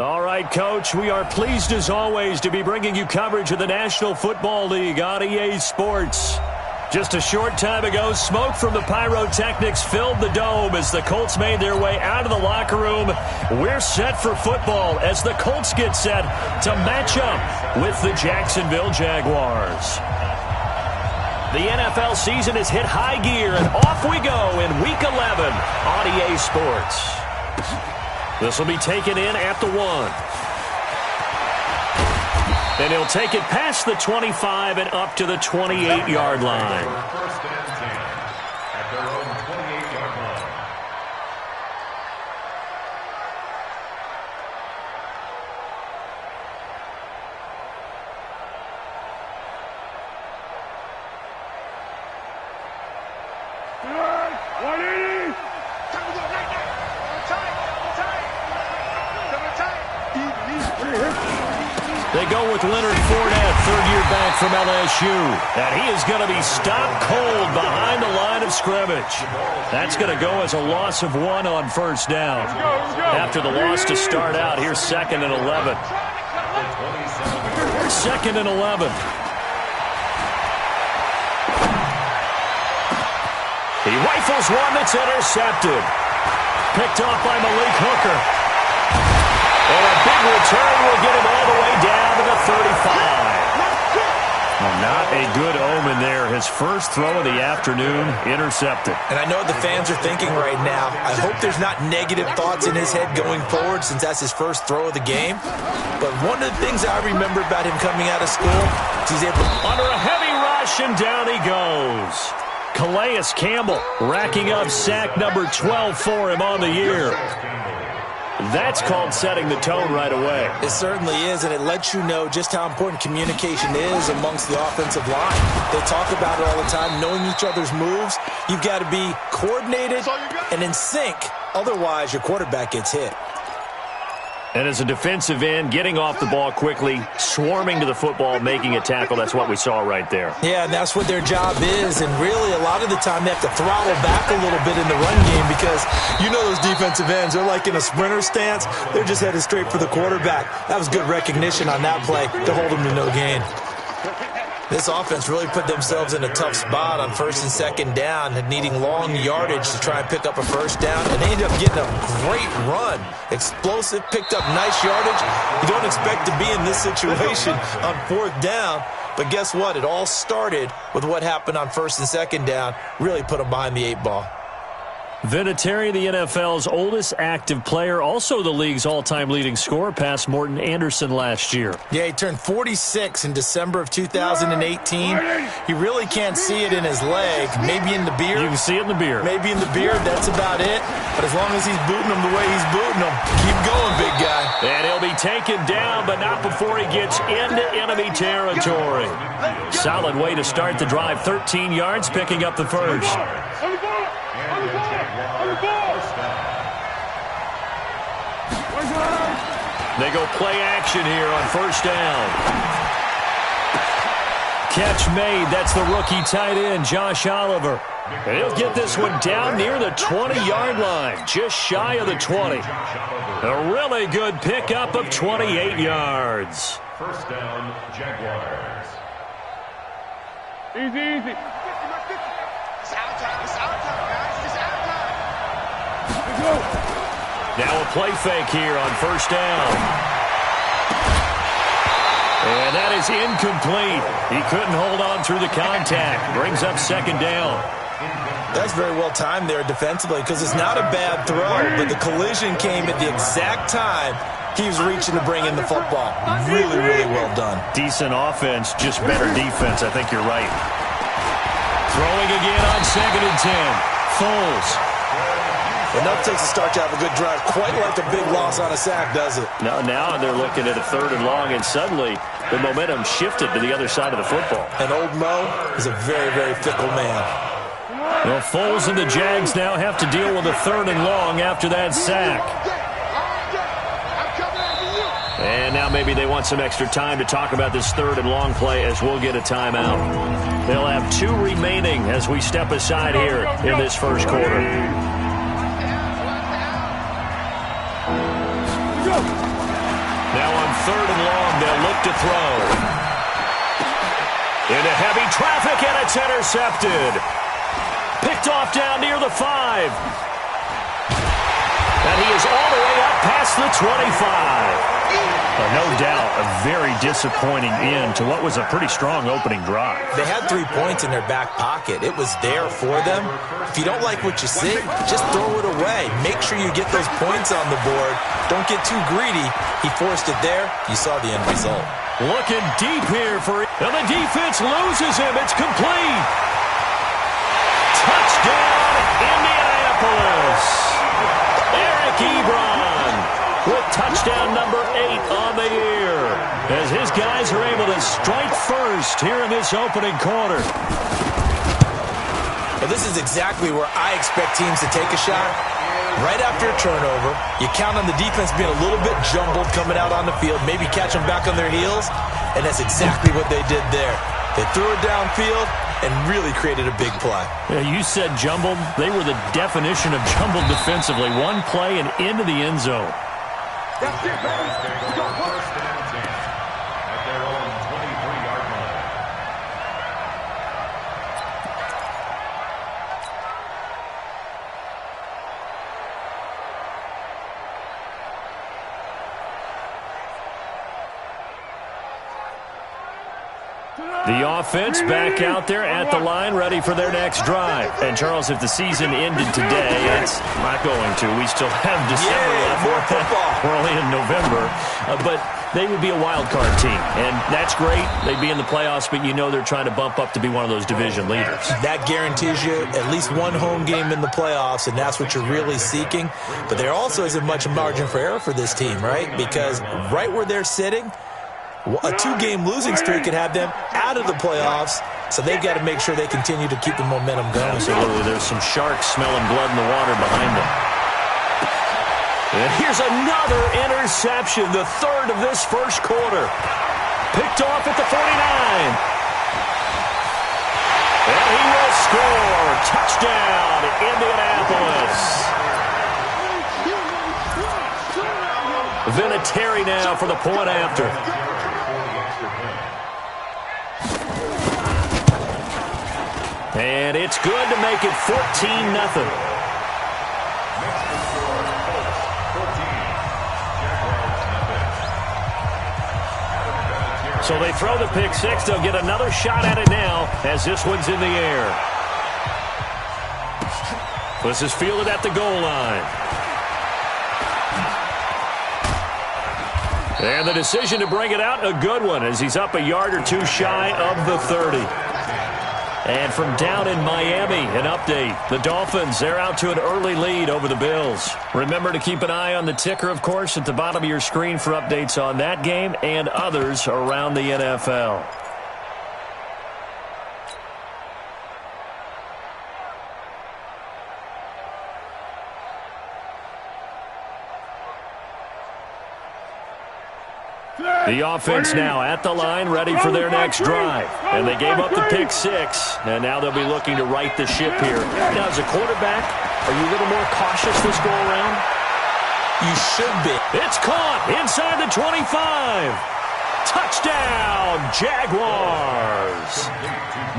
All right, Coach, we are pleased as always to be bringing you coverage of the National Football League on EA Sports. Just a short time ago, smoke from the pyrotechnics filled the dome as the Colts made their way out of the locker room. We're set for football as the Colts get set to match up with the Jacksonville Jaguars. The NFL season has hit high gear, and off we go in Week 11 on EA Sports. This will be taken in at the 1. And he'll take it past the 25 and up to the 28-yard line. First and 10 at their own 28-yard line. They go with Leonard Fournette, third-year back from LSU. And he is going to be stopped cold behind the line of scrimmage. That's going to go as a loss of 1 on first down. After the loss to start out, here's 2nd and 11. 2nd and 11. He rifles one that's intercepted. Picked off by Malik Hooker. And a big return will get him all the way down to the 35. Well, not a good omen there. His first throw of the afternoon intercepted. And I know what the fans are thinking right now. I hope there's not negative thoughts in his head going forward since that's his first throw of the game. But one of the things I remember about him coming out of school is he's able to... Under a heavy rush, and down he goes. Calais Campbell racking up sack number 12 for him on the year. That's called setting the tone right away. It certainly is, and it lets you know just how important communication is amongst the offensive line. They talk about it all the time, knowing each other's moves. You've got to be coordinated and in sync. Otherwise, your quarterback gets hit. And as a defensive end, getting off the ball quickly, swarming to the football, making a tackle, that's what we saw right there. Yeah, and that's what their job is. And really, a lot of the time, they have to throttle back a little bit in the run game because you know those defensive ends, they're like in a sprinter stance. They're just headed straight for the quarterback. That was good recognition on that play to hold them to no gain. This offense really put themselves in a tough spot on 1st and 2nd down, needing long yardage to try and pick up a first down, and they ended up getting a great run. Explosive, picked up nice yardage. You don't expect to be in this situation on 4th down, but guess what? It all started with what happened on 1st and 2nd down, really put them behind the 8 ball. Vinatieri, the NFL's oldest active player, also the league's all-time leading scorer, past Morton Anderson last year. Yeah, he turned 46 in December of 2018. He really can't see it in his leg, maybe in the beard. You can see it in the beard. Maybe in the beard, that's about it. But as long as he's booting him the way he's booting him, keep going, big guy. And he'll be taken down, but not before he gets into enemy territory. Solid way to start the drive. 13 yards, picking up the first. They go play action here on first down. Catch made. That's the rookie tight end, Josh Oliver. And he'll get this one down near the 20-yard line, just shy of the 20. A really good pickup of 28 yards. First down, Jaguars. Easy. It's our time. It's our time, guys. It's our time. Let's go. Now a play fake here on first down. And that is incomplete. He couldn't hold on through the contact. Brings up 2nd down. That's very well timed there defensively because it's not a bad throw, but the collision came at the exact time he was reaching to bring in the football. Really, really well done. Decent offense, just better defense. I think you're right. Throwing again on 2nd and 10. Foles. Enough takes to start to have a good drive. Quite like a big loss on a sack, does it? Now they're looking at a 3rd and long, and suddenly the momentum shifted to the other side of the football. And old Mo is a very, very fickle man. Well, Foles and the Jags now have to deal with a 3rd and long after that sack. And now maybe they want some extra time to talk about this 3rd and long play as we'll get a timeout. They'll have 2 remaining as we step aside here in this first quarter. 3rd and long. They'll look to throw. Into heavy traffic, and it's intercepted. Picked off down near the 5. And he is all the way up past the 25. No doubt a very disappointing end to what was a pretty strong opening drive. They had 3 points in their back pocket. It was there for them. If you don't like what you see, just throw it away. Make sure you get those points on the board. Don't get too greedy. He forced it there. You saw the end result. Looking deep here for it. And the defense loses him. It's complete. Touchdown, Indianapolis. Eric Ebron with touchdown number 8 on the year, as his guys are able to strike first here in this opening quarter. Well, this is exactly where I expect teams to take a shot. Right after a turnover, you count on the defense being a little bit jumbled coming out on the field, maybe catch them back on their heels, and that's exactly what they did there. They threw it downfield and really created a big play. Yeah, you said jumbled. They were the definition of jumbled defensively. One play and into the end zone. That's it, baby. We go first and 10 at their own 23-yard line. The offense back out there at the line, ready for their next drive. And, Charles, if the season ended today, it's not going to. We still have December left. More football. We're only in November. But they would be a wild card team. And that's great. They'd be in the playoffs, but you know they're trying to bump up to be one of those division leaders. That guarantees you at least one home game in the playoffs, and that's what you're really seeking. But there also isn't much margin for error for this team, right? Because right where they're sitting, a 2-game losing streak could have them out of the playoffs, so they've got to make sure they continue to keep the momentum going. Absolutely. There's some sharks smelling blood in the water behind them. And here's another interception, the 3rd of this first quarter. Picked off at the 49. And he will score. Touchdown, Indianapolis. Vinatieri now for the point after. And it's good to make it 14-0. So they throw the pick six. They'll get another shot at it now as this one's in the air. This is fielded at the goal line. And the decision to bring it out, a good one, as he's up a yard or two shy of the 30. And from down in Miami, an update. The Dolphins, they're out to an early lead over the Bills. Remember to keep an eye on the ticker, of course, at the bottom of your screen for updates on that game and others around the NFL. The offense now at the line, ready for their next drive. And they gave up the pick six, and now they'll be looking to right the ship here. Now, as a quarterback, are you a little more cautious this go-around? You should be. It's caught inside the 25. Touchdown, Jaguars.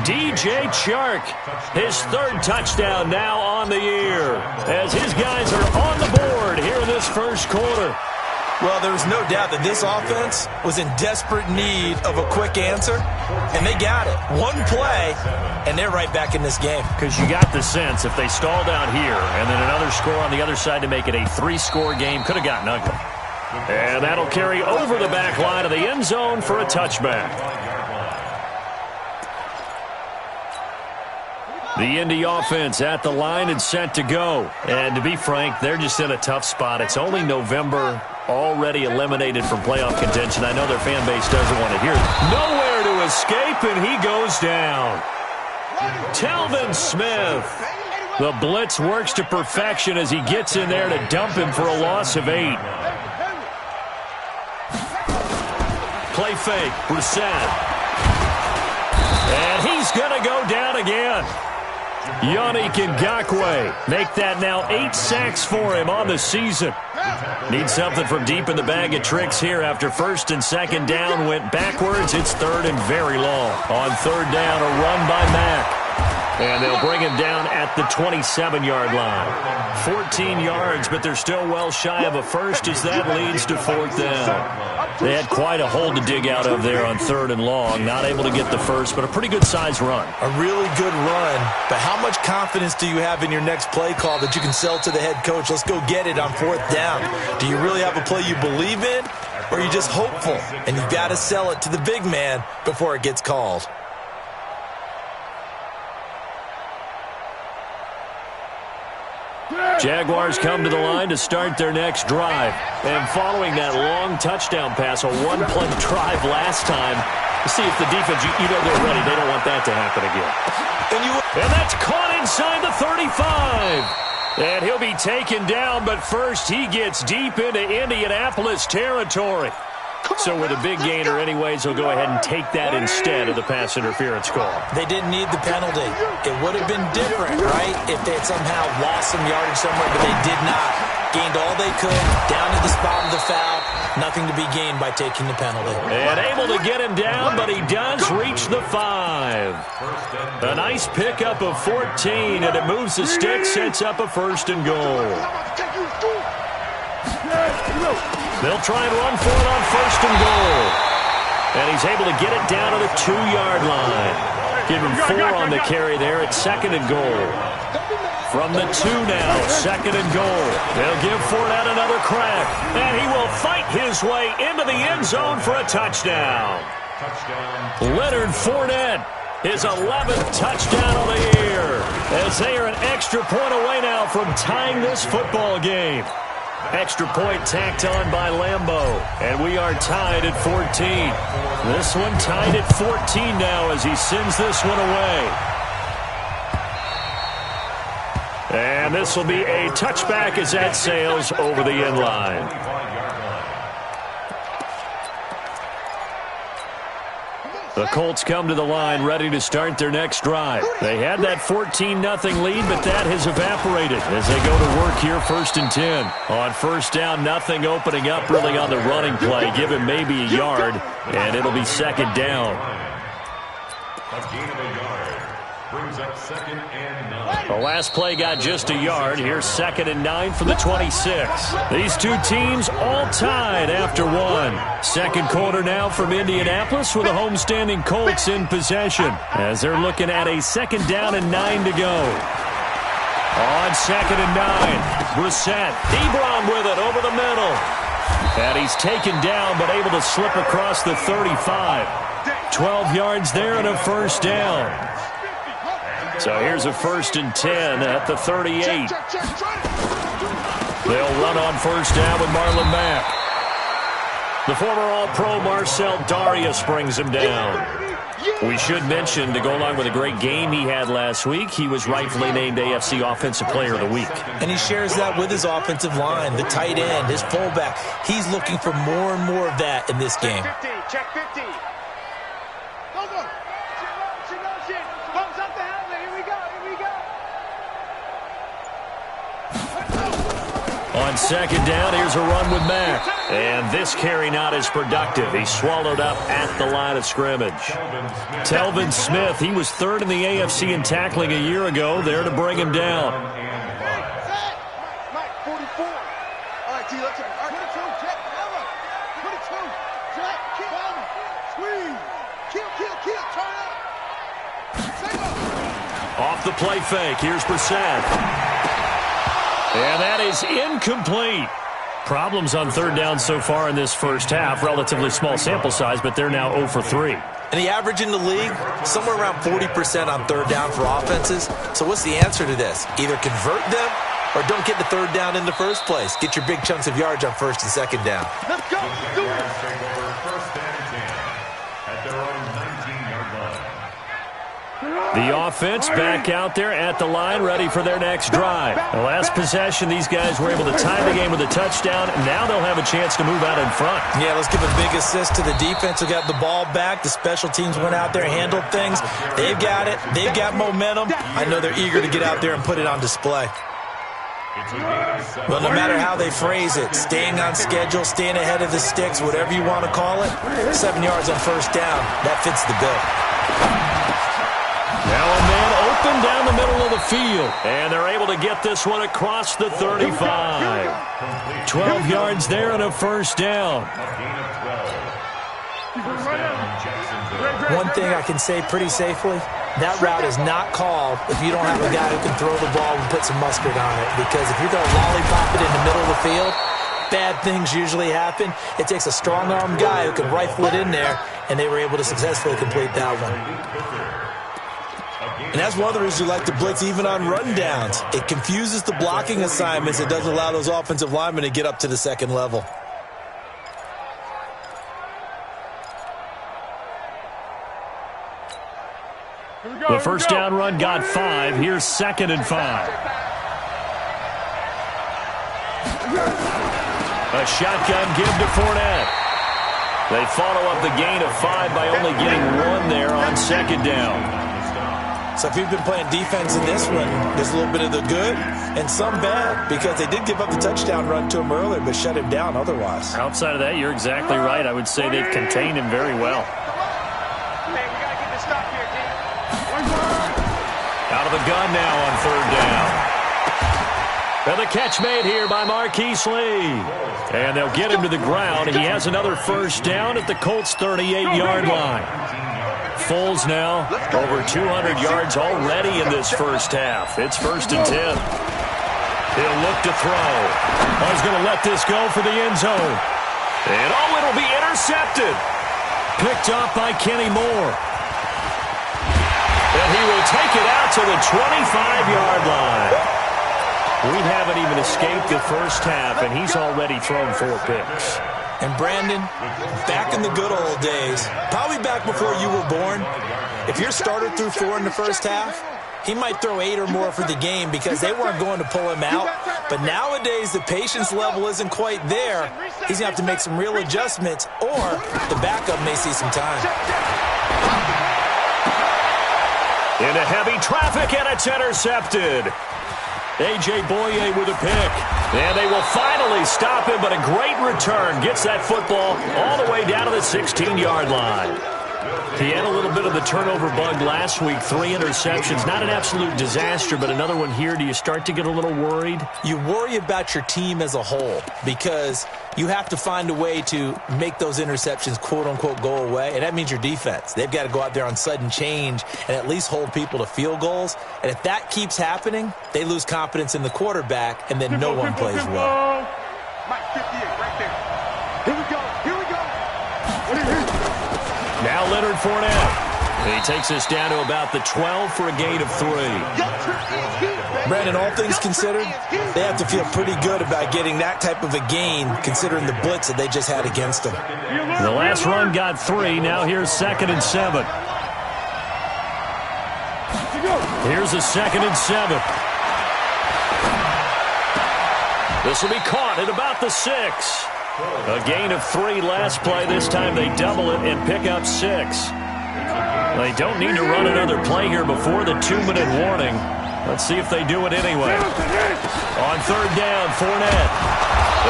DJ Chark, his 3rd touchdown now on the year, as his guys are on the board here in this first quarter. Well, there was no doubt that this offense was in desperate need of a quick answer, and they got it. One play, and they're right back in this game. Because you got the sense if they stall down here and then another score on the other side to make it a 3-score game, could have gotten ugly. And that'll carry over the back line of the end zone for a touchback. The Indy offense at the line and set to go. And to be frank, they're just in a tough spot. It's only November, already eliminated from playoff contention. I know their fan base doesn't want to hear it. Nowhere to escape, and he goes down. Telvin Smith. The blitz works to perfection as he gets in there to dump him for a loss of 8. Play fake, Brissett. And he's going to go down again. Yannick Ngakoue make that now 8 sacks for him on the season. Need something from deep in the bag of tricks here after first and second down went backwards. It's third and very long. On third down, a run by Mack. And they'll bring him down at the 27-yard line. 14 yards, but they're still well shy of a first as that leads to fourth down. They had quite a hole to dig out of there on third and long. Not able to get the first, but a pretty good-sized run. A really good run, but how much confidence do you have in your next play call that you can sell to the head coach? Let's go get it on fourth down. Do you really have a play you believe in, or are you just hopeful? And you've got to sell it to the big man before it gets called. Jaguars come to the line to start their next drive. And following that long touchdown pass, a one-play drive last time, to see if the defense, you know they're ready. They don't want that to happen again. And that's caught inside the 35. And he'll be taken down, but first he gets deep into Indianapolis territory. So with a big gainer anyways, he'll go ahead and take that instead of the pass interference call. They didn't need the penalty. It would have been different, right, if they had somehow lost some yardage somewhere, but they did not. Gained all they could, down to the spot of the foul. Nothing to be gained by taking the penalty. And able to get him down, but he does reach the 5. A nice pickup of 14, and it moves the stick, sets up a first and goal. They'll try and run for it on first and goal. And he's able to get it down to the 2-yard line. Give him 4 on the carry there at second and goal. From the 2 now, second and goal. They'll give Fournette another crack. And he will fight his way into the end zone for a touchdown. Leonard Fournette, his 11th touchdown of the year. As they are an extra point away now from tying this football game. Extra point tacked on by Lambeau. And we are tied at 14. This one tied at 14 now as he sends this one away. And this will be a touchback as that sails over the end line. The Colts come to the line ready to start their next drive. They had that 14-0 lead, but that has evaporated as they go to work here first and 10. On first down, nothing opening up really on the running play. Give him maybe a yard, and it'll be second down. A gain of a yard brings up second and 9. The last play got just a yard. Here's second and 9 for the 26. These two teams all tied after one. Second quarter now from Indianapolis with the homestanding Colts in possession as they're looking at a second down and 9 to go. On second and 9, Brissett, Ebron with it over the middle. And he's taken down but able to slip across the 35. 12 yards there and a first down. So here's a first and 10 at the 38. They'll run on first down with Marlon Mack. The former All-Pro Marcel Darius brings him down. We should mention, to go along with a great game he had last week, he was rightfully named AFC Offensive Player of the Week. And he shares that with his offensive line, the tight end, his fullback. He's looking for more and more of that in this game. Check 50. On second down, here's a run with Mack. And this carry not as productive. He's swallowed up at the line of scrimmage. Telvin Smith, he was third in the AFC in tackling a year ago, there to bring him down. Mike, 44. All right, T, let's check. All right, 22, check. 22, check. Squeeze. Kill. Turn up. Off the play fake, here's Brissett. And that is incomplete. Problems on third down so far in this first half. Relatively small sample size, but they're now 0 for 3. And the average in the league, somewhere around 40% on third down for offenses. So what's the answer to this? Either convert them or don't get the third down in the first place. Get your big chunks of yards on first and second down. Let's go. Do it. Take over first and 10 at their own 19-yard line. The offense back out there at the line, ready for their next drive. The last possession, these guys were able to tie the game with a touchdown, and now they'll have a chance to move out in front. Yeah, let's give a big assist to the defense who got the ball back. The special teams went out there, handled things. They've got it. They've got momentum. I know they're eager to get out there and put it on display. It's a gain of 7. Well, no matter how they phrase it, staying on schedule, staying ahead of the sticks, whatever you want to call it, 7 yards on first down, that fits the bill. Now a man open down the middle of the field, and they're able to get this one across the 35. 12 yards there and a first down. A gain of 12. First down, Jacksonville. One thing I can say pretty safely, that route is not called if you don't have a guy who can throw the ball and put some mustard on it. Because if you're going to lollipop it in the middle of the field, bad things usually happen. It takes a strong-armed guy who can rifle it in there, and they were able to successfully complete that one. And that's one of the reasons you like to blitz even on rundowns. It confuses the blocking assignments. It doesn't allow those offensive linemen to get up to the second level. The first down run got 5. Here's 2nd and 5. A shotgun give to Fournette. They follow up the gain of 5 by only getting 1 there on 2nd down. So if you've been playing defense in this one, there's a little bit of the good and some bad, because they did give up the touchdown run to him earlier but shut him down otherwise. Outside of that, you're exactly right. I would say they've contained him very well. Out of the gun now on 3rd down. And the catch made here by Marquise Lee. And they'll get him to the ground. He has another first down at the Colts' 38-yard line. Foles now over 200 yards already in this first half. It's 1st and 10. He'll look to throw. He's going to let this go for the end zone. And it'll be intercepted. Picked off by Kenny Moore. And he will take it out to the 25-yard line. We haven't even escaped the first half, and he's already thrown 4 picks. And Brandon, back in the good old days, probably back before you were born, if your starter threw 4 in the first half, he might throw 8 or more for the game because they weren't going to pull him out. But nowadays, the patience level isn't quite there. He's going to have to make some real adjustments, or the backup may see some time. Into heavy traffic, and it's intercepted. A.J. Boye with a pick. And they will finally stop him, but a great return. Gets that football all the way down to the 16-yard line. He had a little bit of the turnover bug last week. 3 interceptions. Not an absolute disaster, but another one here. Do you start to get a little worried? You worry about your team as a whole because you have to find a way to make those interceptions, quote-unquote, go away, and that means your defense. They've got to go out there on sudden change and at least hold people to field goals. And if that keeps happening, they lose confidence in the quarterback, and then no one plays well. Mike 58 right there. Here we go. Here we go. What do you hear? Now Leonard Fournette. He takes us down to about the 12 for a gain of 3. Brandon, all things considered, they have to feel pretty good about getting that type of a gain considering the blitz that they just had against them. The last run got 3. Now here's 2nd and 7. Here's a 2nd and 7. This will be caught at about the 6. A gain of 3 last play. This time they double it and pick up 6. They don't need to run another play here before the 2-minute warning. Let's see if they do it anyway. On 3rd down, Fournette.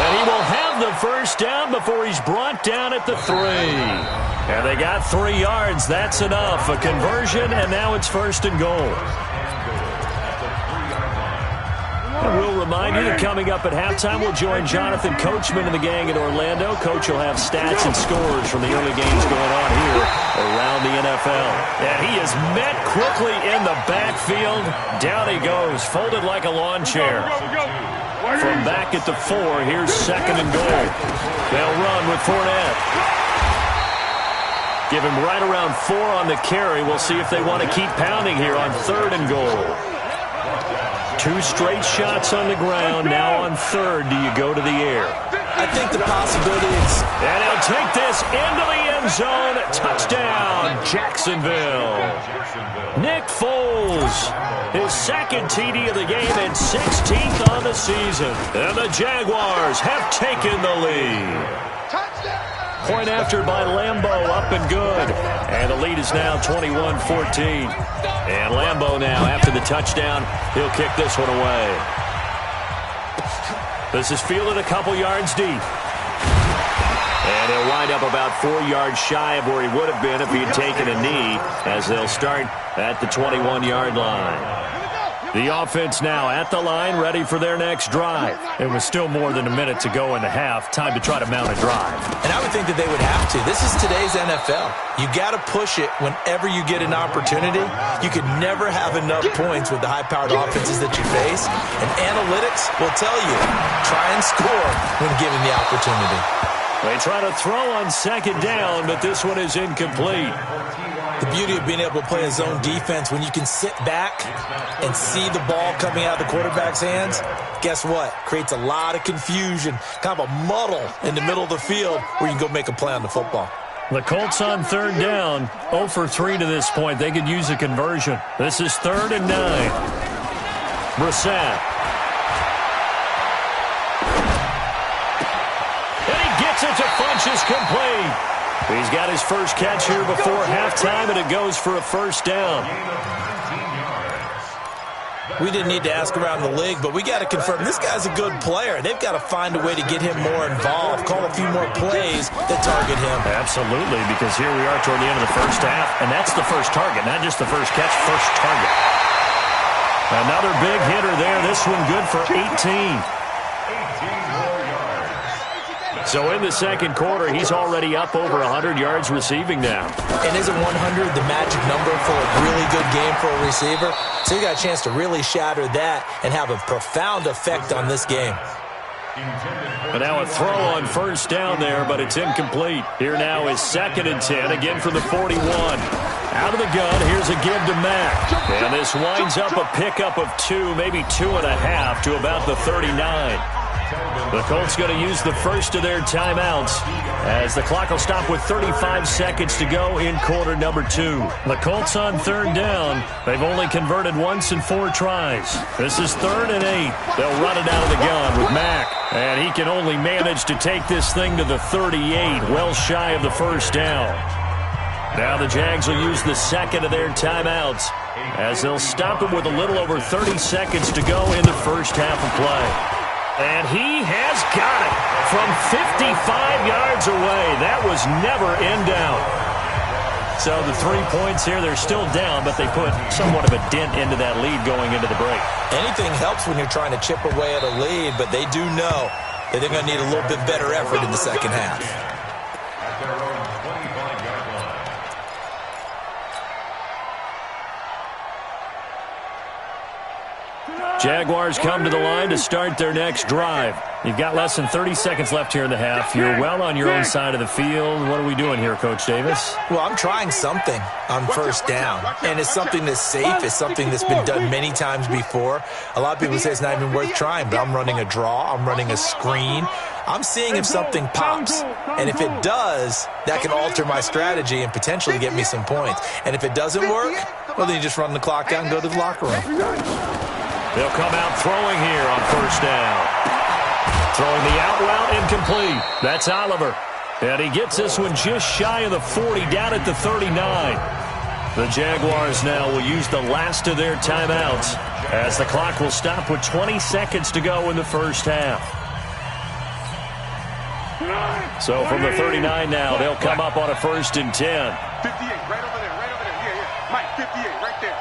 And he will have the first down before he's brought down at the 3. And they got 3 yards. That's enough. A conversion, and now it's 1st and goal. And we'll remind you that coming up at halftime, we'll join Jonathan Coachman and the gang in Orlando. Coach will have stats and scores from the early games going on here around the NFL. And he is met quickly in the backfield. Down he goes, folded like a lawn chair. From back at the 4, here's 2nd and goal. They'll run with Fournette. Give him right around 4 on the carry. We'll see if they want to keep pounding here on 3rd and goal. 2 straight shots on the ground. Now on 3rd, do you go to the air? I think the possibility is... And he'll take this into the end zone. Touchdown, Jacksonville. Nick Foles, his 2nd TD of the game and 16th on the season. And the Jaguars have taken the lead. Point after by Lambeau, up and good. And the lead is now 21-14. And Lambeau now, after the touchdown, he'll kick this one away. This is fielded a couple yards deep. And he'll wind up about 4 yards shy of where he would have been if he had taken a knee, as they'll start at the 21-yard line. The offense now at the line, ready for their next drive. It was still more than a minute to go in the half. Time to try to mount a drive. And I would think that they would have to. This is today's NFL. You got to push it whenever you get an opportunity. You can never have enough points with the high-powered offenses that you face. And analytics will tell you, try and score when given the opportunity. They try to throw on second down, but this one is incomplete. The beauty of being able to play a zone defense, when you can sit back and see the ball coming out of the quarterback's hands, guess what? Creates a lot of confusion, kind of a muddle in the middle of the field where you can go make a play on the football. The Colts on third down, 0 for 3 to this point. They could use a conversion. This is 3rd and 9. Brissett. And he gets it to Funchess complete. He's got his first catch here before halftime, and it goes for a first down. We didn't need to ask around the league, but we got to confirm this guy's a good player. They've got to find a way to get him more involved, call a few more plays that target him. Absolutely, because here we are toward the end of the first half, and that's the first target, not just the first catch, first target. Another big hitter there. This one good for 18. So in the second quarter, he's already up over 100 yards receiving now. And isn't 100 the magic number for a really good game for a receiver? So you got a chance to really shatter that and have a profound effect on this game. And now a throw on first down there, but it's incomplete. Here now is 2nd and 10, again from the 41. Out of the gun, here's a give to Mack. And this winds up a pickup of 2, maybe 2.5 to about the 39. The Colts going to use the first of their timeouts as the clock will stop with 35 seconds to go in quarter number 2. The Colts on third down. They've only converted once in 4 tries. This is 3rd and 8. They'll run it out of the gun with Mack. And he can only manage to take this thing to the 38, well shy of the first down. Now the Jags will use the second of their timeouts as they'll stop him with a little over 30 seconds to go in the first half of play. And he has got it from 55 yards away. That was never in doubt. So the 3 points here, they're still down, but they put somewhat of a dent into that lead going into the break. Anything helps when you're trying to chip away at a lead, but they do know that they're going to need a little bit better effort in the second half. Jaguars come to the line to start their next drive. You've got less than 30 seconds left here in the half. You're well on your own side of the field. What are we doing here, Coach Davis? Well, I'm trying something on first down, and it's something that's safe. It's something that's been done many times before. A lot of people say it's not even worth trying, but I'm running a draw. I'm running a screen. I'm seeing if something pops, and if it does, that can alter my strategy and potentially get me some points. And if it doesn't work, well, then you just run the clock out and go to the locker room. They'll come out throwing here on first down. Throwing the out route incomplete. That's Oliver. And he gets this one just shy of the 40, down at the 39. The Jaguars now will use the last of their timeouts as the clock will stop with 20 seconds to go in the first half. So from the 39 now, they'll come up on a 1st and 10. 58, right over there, right over there. Yeah. Mike, 58, right there.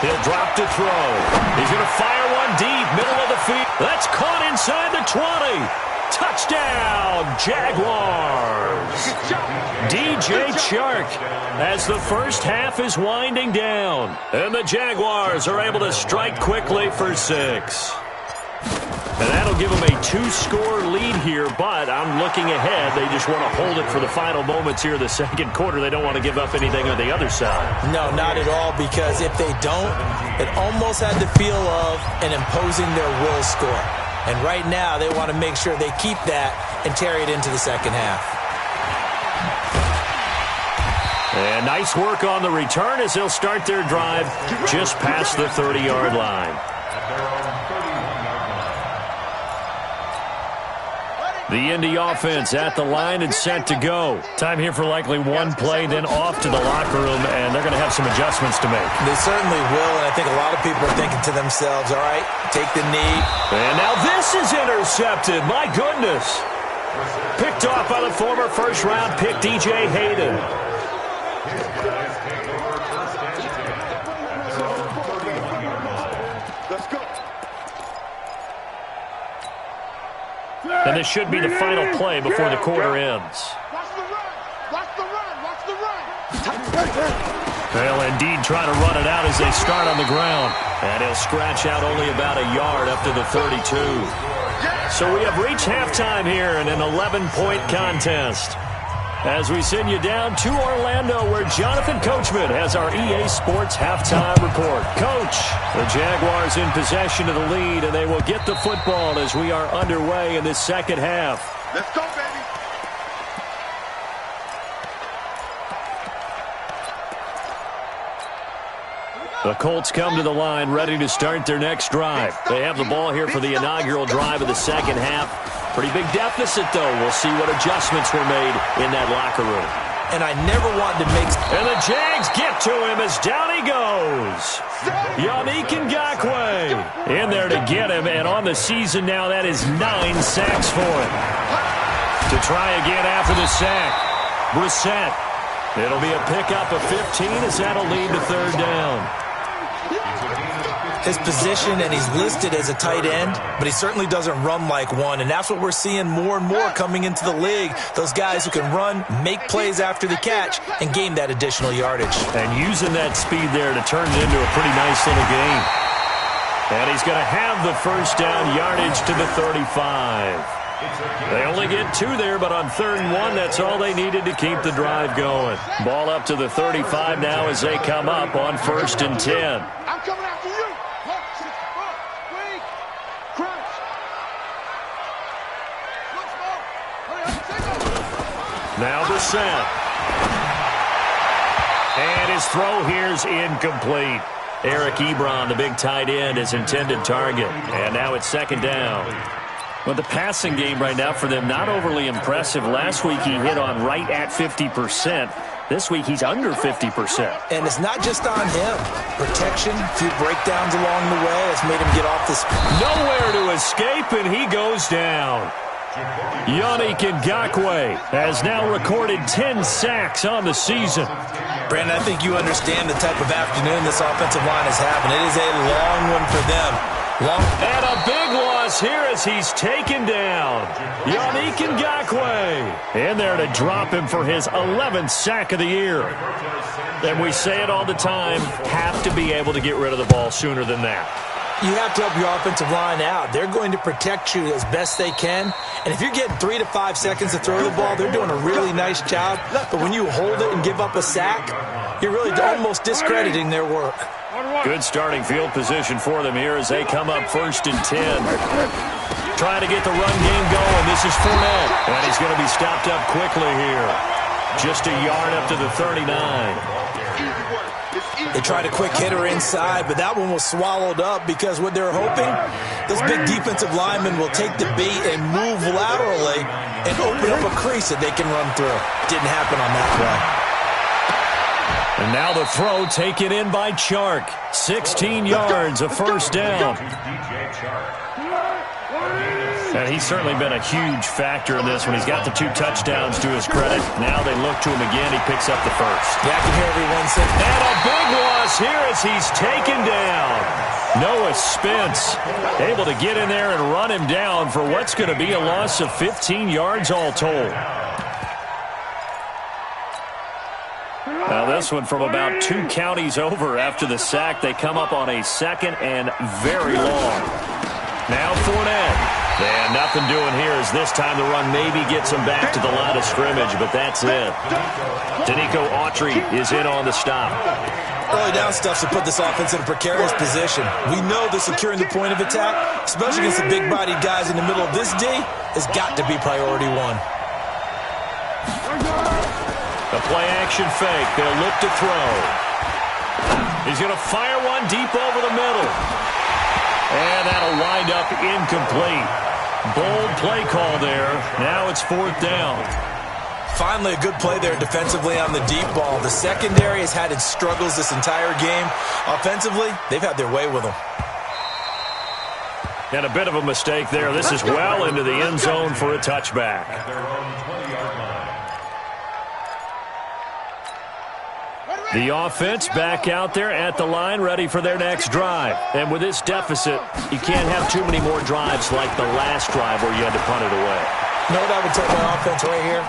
He'll drop to throw. He's going to fire one deep, middle of the field. That's caught inside the 20. Touchdown, Jaguars. DJ Chark as the first half is winding down. And the Jaguars are able to strike quickly for 6. And that'll give them a 2-score lead here, but I'm looking ahead. They just want to hold it for the final moments here in the second quarter. They don't want to give up anything on the other side. No, not at all, because if they don't, it almost had the feel of an imposing their will score. And right now, they want to make sure they keep that and carry it into the second half. And nice work on the return as they'll start their drive just past the 30-yard line. The Indy offense at the line and set to go. Time here for likely one play, then off to the locker room, and they're going to have some adjustments to make. They certainly will, and I think a lot of people are thinking to themselves, all right, take the knee. And now this is intercepted. My goodness. Picked off by the former first-round pick, DJ Hayden. Let's go. And this should be the final play before the quarter ends. Watch the run. Watch the run. Watch the run. They'll indeed try to run it out as they start on the ground. And he'll scratch out only about a yard up to the 32. So we have reached halftime here in an 11-point contest. As we send you down to Orlando, where Jonathan Coachman has our EA Sports halftime report. Coach, the Jaguars in possession of the lead, and they will get the football as we are underway in this second half. Let's go, baby. The Colts come to the line ready to start their next drive. They have the ball here for the inaugural drive of the second half. Pretty big deficit, though. We'll see what adjustments were made in that locker room. And I never wanted to make... And the Jags get to him as down he goes. Yannick Ngakoue in there to get him. And on the season now, that is 9 sacks for him. To try again after the sack. Brissett. It'll be a pickup of 15 as that'll lead to third down. His position, and he's listed as a tight end, but he certainly doesn't run like one, and that's what we're seeing more and more coming into the league. Those guys who can run, make plays after the catch, and gain that additional yardage. And using that speed there to turn it into a pretty nice little game. And he's going to have the first down yardage to the 35. They only get 2 there, but on 3rd and 1, that's all they needed to keep the drive going. Ball up to the 35 now as they come up on 1st and 10. I'm coming after you. Now Brissett. And his throw here's incomplete. Eric Ebron, the big tight end, his intended target. And now it's 2nd down. Well, the passing game right now for them, not overly impressive. Last week he hit on right at 50%. This week he's under 50%. And it's not just on him. Protection, a few breakdowns along the way has made him get off this. Nowhere to escape, and he goes down. Yannick Ngakoue has now recorded 10 sacks on the season. Brandon, I think you understand the type of afternoon this offensive line is having. It is a long one for them. And a big loss here as he's taken down. Yannick Ngakoue in there to drop him for his 11th sack of the year. And we say it all the time, have to be able to get rid of the ball sooner than that. You have to help your offensive line out. They're going to protect you as best they can. And if you're getting 3 to 5 seconds to throw the ball, they're doing a really nice job. But when you hold it and give up a sack, you're really almost discrediting their work. Good starting field position for them here as they come up 1st and 10. Trying to get the run game going. This is Fournette. And he's going to be stopped up quickly here. Just a yard up to the 39. They tried a quick hitter inside, but that one was swallowed up because what they're hoping, this big defensive lineman will take the bait and move laterally and open up a crease that they can run through. Didn't happen on that play. And now the throw taken in by Chark. 16 yards, a 1st down. And he's certainly been a huge factor in this one. He's got the 2 touchdowns to his credit. Now they look to him again. He picks up the 1st. Yeah, I can hear everyone saying. And a big loss here as he's taken down. Noah Spence able to get in there and run him down for what's going to be a loss of 15 yards all told. Now this one from about 2 counties over after the sack. They come up on a 2nd and very long. Now Fournette. And nothing doing here as this time the run maybe gets him back to the line of scrimmage, but that's it. Danico Autry is in on the stop. Early down stuff to put this offense in a precarious position. We know that securing the point of attack, especially against the big-bodied guys in the middle of this D, has got to be priority 1. The play-action fake. They'll look to throw. He's going to fire one deep over the middle. And that'll wind up incomplete. Bold play call there. Now it's 4th down. Finally, a good play there defensively on the deep ball. The secondary has had its struggles this entire game. Offensively, they've had their way with them. And a bit of a mistake there. This is well into the end zone for a touchback. At their own 20-yard line. The offense back out there at the line, ready for their next drive. And with this deficit, you can't have too many more drives like the last drive where you had to punt it away. You know what I would tell my offense right here?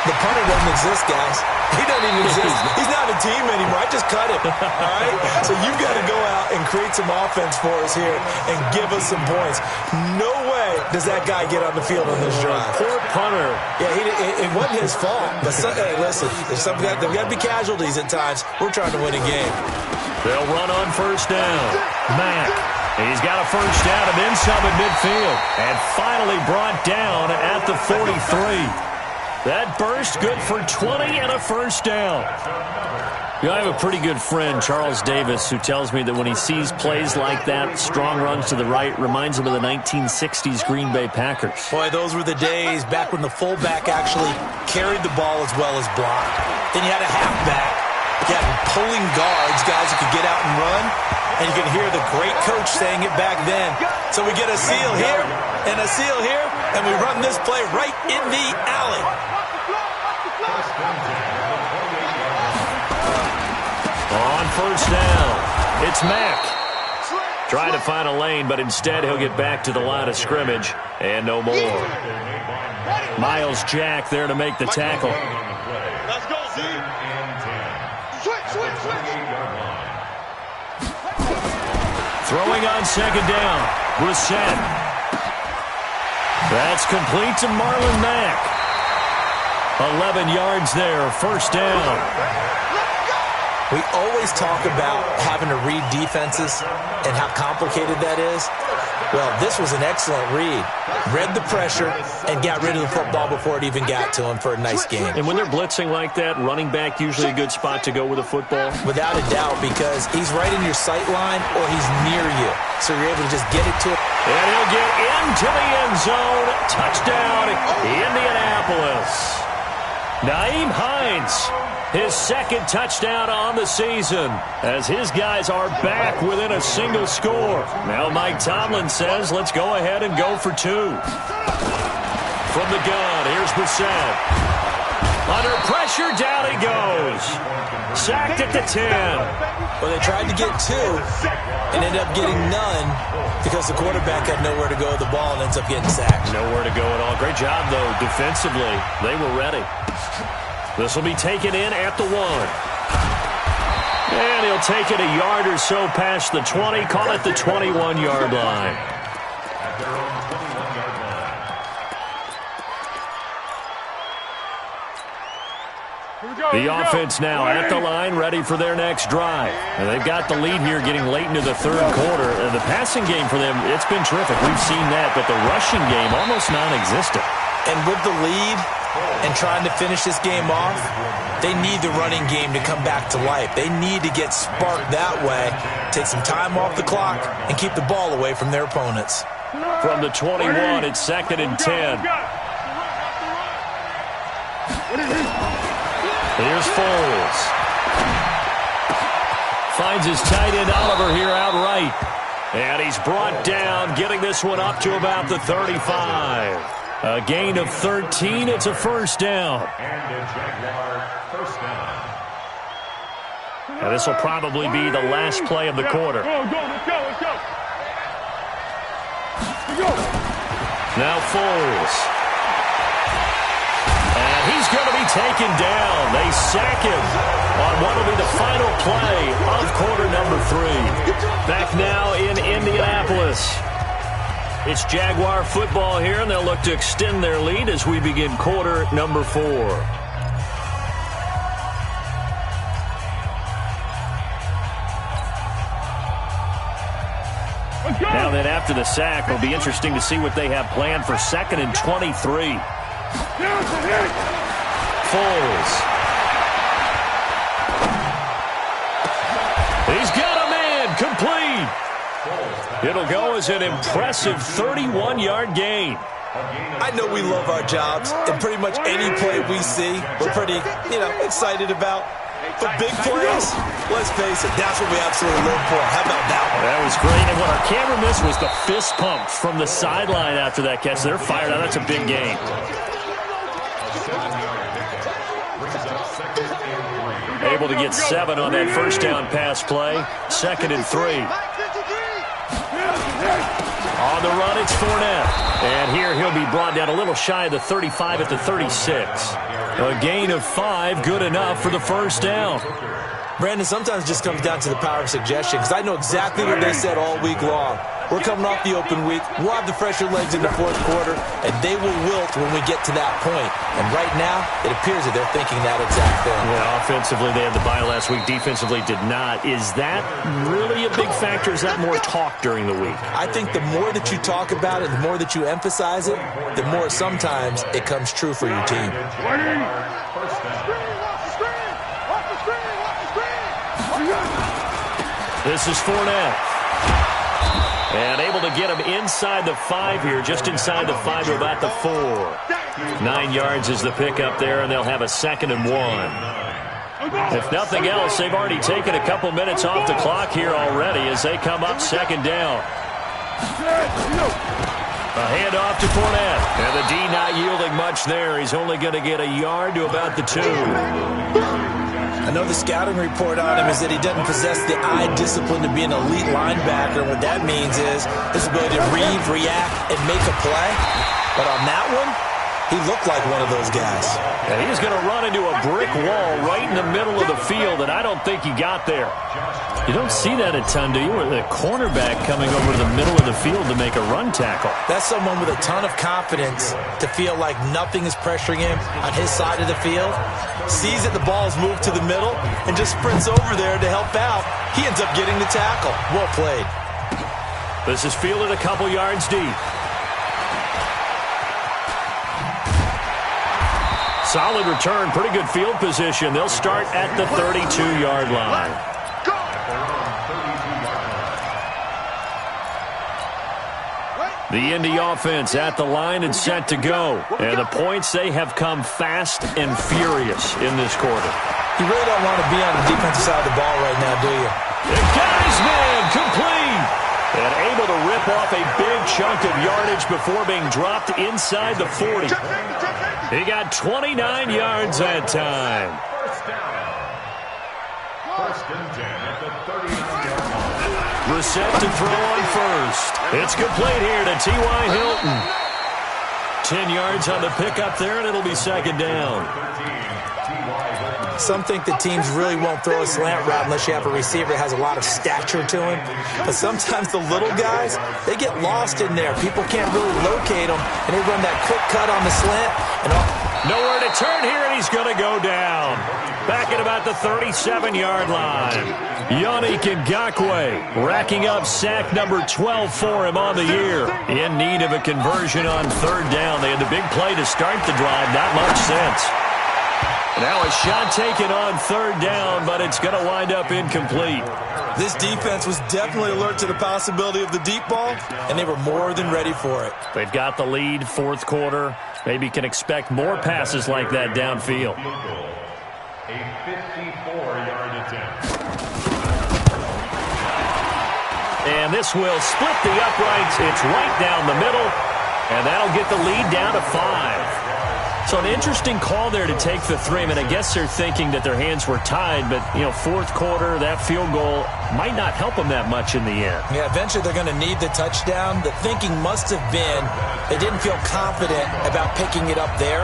The punter doesn't exist, guys. He doesn't even exist. He's not a team anymore. I just cut him, all right? So you've got to go out and create some offense for us here and give us some points. No way does that guy get on the field on this drive. Poor punter. Yeah, it wasn't his fault. But hey, listen, there's got to be casualties at times. We're trying to win a game. They'll run on 1st down. Mack. He's got a 1st down and then some at midfield. And finally brought down at the 43. That burst good for 20 and a 1st down. You know, I have a pretty good friend, Charles Davis, who tells me that when he sees plays like that, strong runs to the right, reminds him of the 1960s Green Bay Packers. Boy, those were the days back when the fullback actually carried the ball as well as blocked. Then you had a halfback. You had pulling guards, guys who could get out and run. And you can hear the great coach saying it back then. So we get a seal here and a seal here, and we run this play right in the alley. On 1st down, it's Mack. Trying to find a lane, but instead he'll get back to the line of scrimmage. And no more. Miles Jack there to make the tackle. Let's go, Z. Switch. Throwing on 2nd down. Brissett. That's complete to Marlon Mack. 11 yards there, 1st down. We always talk about having to read defenses and how complicated that is. Well, this was an excellent read. Read the pressure and got rid of the football before it even got to him for a nice game. And when they're blitzing like that, running back usually a good spot to go with a football? Without a doubt, because he's right in your sight line or he's near you. So you're able to just get it to him. And he'll get into the end zone. Touchdown, Indianapolis. Nyheim Hines, his 2nd touchdown on the season, as his guys are back within a single score. Now Mike Tomlin says, let's go ahead and go for 2. From the gun, here's Brissett. Under pressure, down he goes. Sacked at the 10. Well, they tried to get 2 and ended up getting none because the quarterback had nowhere to go with the ball and ends up getting sacked. Nowhere to go at all. Great job, though, defensively. They were ready. This will be taken in at the 1. And he'll take it a yard or so past the 20. Call it the 21-yard line. At their own 21-yard line. The offense now at the line, ready for their next drive. And they've got the lead here getting late into the 3rd quarter. And the passing game for them, it's been terrific. We've seen that, but the rushing game almost non-existent. And with the lead and trying to finish this game off, they need the running game to come back to life. They need to get sparked that way, take some time off the clock, and keep the ball away from their opponents. From the 21, it's 2nd and 10. Here's Foles. Finds his tight end Oliver here outright. And he's brought down, getting this one up to about the 35. A gain of 13. It's a 1st down. And a Jaguar 1st down. And this will probably be the last play of the quarter. Let's go. Now Foles. And he's going to be taken down. They sack him on what will be the final play of quarter number 3. Back now in Indianapolis. It's Jaguar football here, and they'll look to extend their lead as we begin quarter number 4. Now then, after the sack, it'll be interesting to see what they have planned for 2nd and 23. Foles. He's got a man, complete. It'll go as an impressive 31-yard gain. I know we love our jobs, and pretty much any play we see, we're pretty, excited about. But big plays, let's face it, that's what we absolutely live for. How about that one? That was great, and what our camera missed was the fist pump from the sideline after that catch. They're fired out. That's a big gain. Able to get 7 on that first down pass play. 2nd and 3. On the run, it's Fournette. And here he'll be brought down a little shy of the 35 at the 36. A gain of 5, good enough for the first down. Brandon, sometimes it just comes down to the power of suggestion, because I know exactly what they said all week long. We're coming off the open week. We'll have the fresher legs in the fourth quarter, and they will wilt when we get to that point. And right now, it appears that they're thinking that exact thing. Yeah, offensively, they had the bye last week. Defensively, did not. Is that really a big factor? Is that more talk during the week? I think the more that you talk about it, the more that you emphasize it, the more sometimes it comes true for your team. This is Fournette. And able to get him inside the 5 here, just inside the 5 to about the 4. 9 yards is the pickup there, and they'll have a 2nd and 1. If nothing else, they've already taken a couple minutes off the clock here already as they come up 2nd down. A handoff to Fournette. And the D not yielding much there. He's only going to get a yard to about the 2. I know the scouting report on him is that he doesn't possess the eye discipline to be an elite linebacker. What that means is his ability to read, react, and make a play. But on that one, he looked like one of those guys. And he's going to run into a brick wall right in the middle of the field, and I don't think he got there. You don't see that a ton, do you? With a cornerback coming over to the middle of the field to make a run tackle. That's someone with a ton of confidence to feel like nothing is pressuring him on his side of the field. Sees that the ball's moved to the middle and just sprints over there to help out. He ends up getting the tackle. Well played. This is fielded a couple yards deep. Solid return, pretty good field position. They'll start at the 32-yard line. The Indy offense at the line and set to go. And the points, they have come fast and furious in this quarter. You really don't want to be on the defensive side of the ball right now, do you? The guy's man complete. And able to rip off a big chunk of yardage before being dropped inside the 40. He got 29 yards that time. First and 10 at the 39-yard line. Brissett to throw on first. It's complete here to T.Y. Hilton. 10 yards on the pickup there, and it'll be 2nd down. Some think that teams really won't throw a slant route unless you have a receiver that has a lot of stature to him. But sometimes the little guys, they get lost in there. People can't really locate them, and they run that quick cut on the slant. And nowhere to turn here, and he's going to go down. Back at about the 37-yard line. Yannick Ngakoue racking up sack number 12 for him on the year. In need of a conversion on 3rd down. They had the big play to start the drive. Not much sense. Now a shot taken on 3rd down, but it's going to wind up incomplete. This defense was definitely alert to the possibility of the deep ball, and they were more than ready for it. They've got the lead, 4th quarter. Maybe can expect more passes like that downfield. A 54-yard attempt. And this will split the uprights. It's right down the middle, and that'll get the lead down to 5. So an interesting call there to take the 3. I mean, I guess they're thinking that their hands were tied, but, 4th quarter, that field goal might not help them that much in the end. Yeah, eventually they're going to need the touchdown. The thinking must have been they didn't feel confident about picking it up there,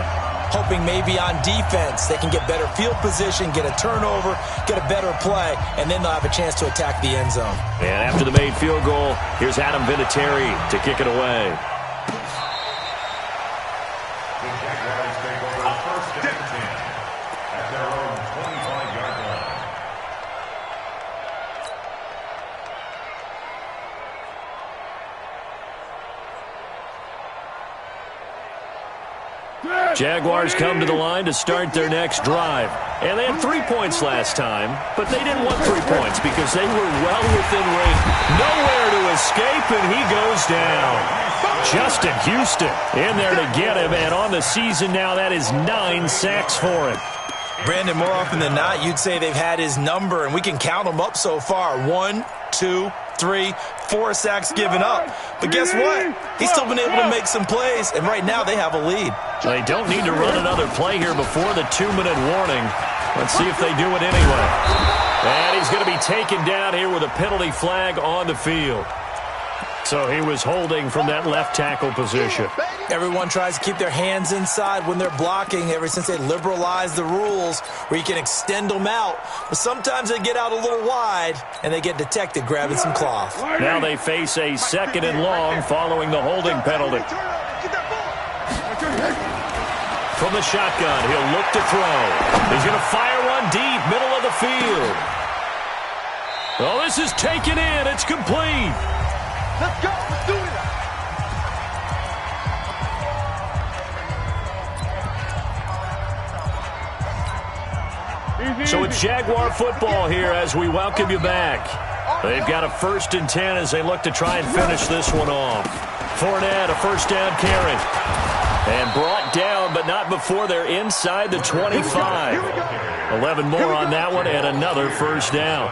hoping maybe on defense they can get better field position, get a turnover, get a better play, and then they'll have a chance to attack the end zone. And after the made field goal, here's Adam Vinatieri to kick it away. Jaguars come to the line to start their next drive. And they had 3 points last time, but they didn't want 3 points because they were well within range. Nowhere to escape, and he goes down. Justin Houston in there to get him, and on the season now, that is 9 sacks for him. Brandon, more often than not, you'd say they've had his number, and we can count them up so far. 1, 2, 3, 4 sacks given up. But guess what? He's still been able to make some plays, and right now they have a lead. They don't need to run another play here before the 2-minute warning. Let's see if they do it anyway. And he's going to be taken down here with a penalty flag on the field. So he was holding from that left tackle position. Everyone tries to keep their hands inside when they're blocking ever since they liberalized the rules where you can extend them out. But sometimes they get out a little wide, and they get detected grabbing some cloth. Now they face a 2nd and long following the holding penalty. From the shotgun, he'll look to throw. He's going to fire one deep, middle of the field. Oh, this is taken in. It's complete. Let's go. Let's do it. So it's Jaguar football here as we welcome you back. They've got a 1st and 10 as they look to try and finish this one off. Fournette, a 1st down carry. And brought down, but not before they're inside the 25. 11 more on that one and another 1st down.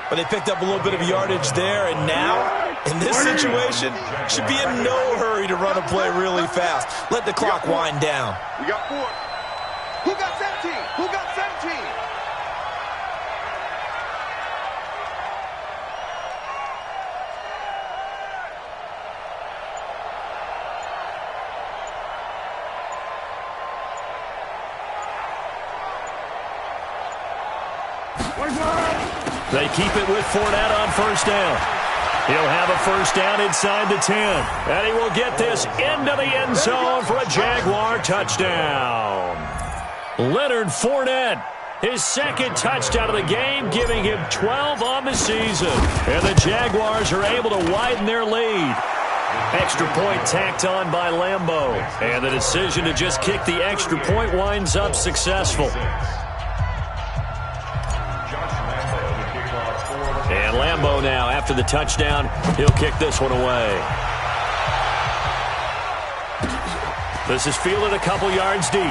But they picked up a little bit of yardage there, and now, in this situation, should be in no hurry to run a play really fast. Let the clock wind down. We got 4. Who got 17? Who got 17? They keep it with Fournette on 1st down. He'll have a 1st down inside the 10. And he will get this into the end zone for a Jaguar touchdown. Leonard Fournette, his 2nd touchdown of the game, giving him 12 on the season. And the Jaguars are able to widen their lead. Extra point tacked on by Lambeau. And the decision to just kick the extra point winds up successful. And Lambeau now, after the touchdown, he'll kick this one away. This is fielded a couple yards deep.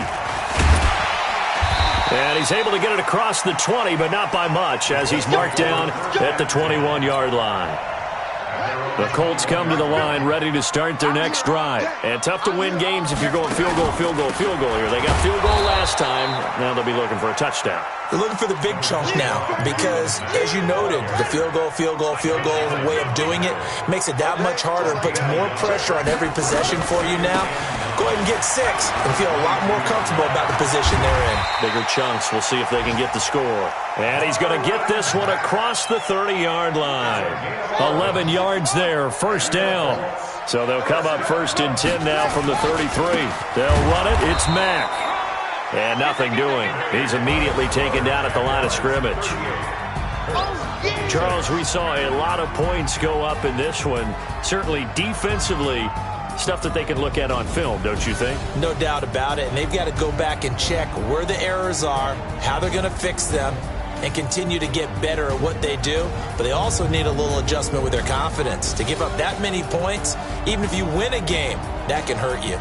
And he's able to get it across the 20, but not by much, as he's marked down at the 21-yard line. The Colts come to the line ready to start their next drive. And tough to win games if you're going field goal, field goal, field goal here. They got field goal last time. Now they'll be looking for a touchdown. They're looking for the big chunk now because, as you noted, the field goal way of doing it makes it that much harder and puts more pressure on every possession for you now. Go ahead and get 6 and feel a lot more comfortable about the position they're in. Bigger chunks. We'll see if they can get the score. And he's going to get this one across the 30-yard line. 11 yards there, 1st down. So they'll come up 1st and 10 now from the 33. They'll run it. It's Mack. And nothing doing. He's immediately taken down at the line of scrimmage. Charles, we saw a lot of points go up in this one. Certainly defensively, stuff that they can look at on film, don't you think? No doubt about it. And they've got to go back and check where the errors are, how they're going to fix them, and continue to get better at what they do. But they also need a little adjustment with their confidence. To give up that many points, even if you win a game, that can hurt you.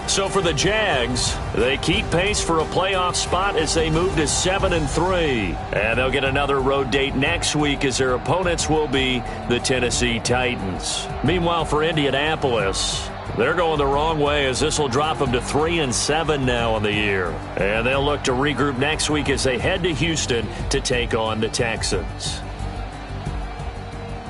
So for the Jags, they keep pace for a playoff spot as they move to 7-3. And they'll get another road date next week as their opponents will be the Tennessee Titans. Meanwhile, for Indianapolis, they're going the wrong way as this will drop them to 3-7 now on the year. And they'll look to regroup next week as they head to Houston to take on the Texans.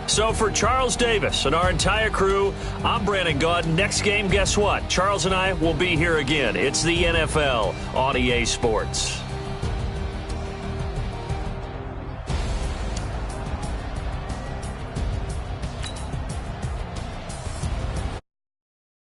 So for Charles Davis and our entire crew, I'm Brandon Gaudin. Next game, guess what? Charles and I will be here again. It's the NFL on EA Sports.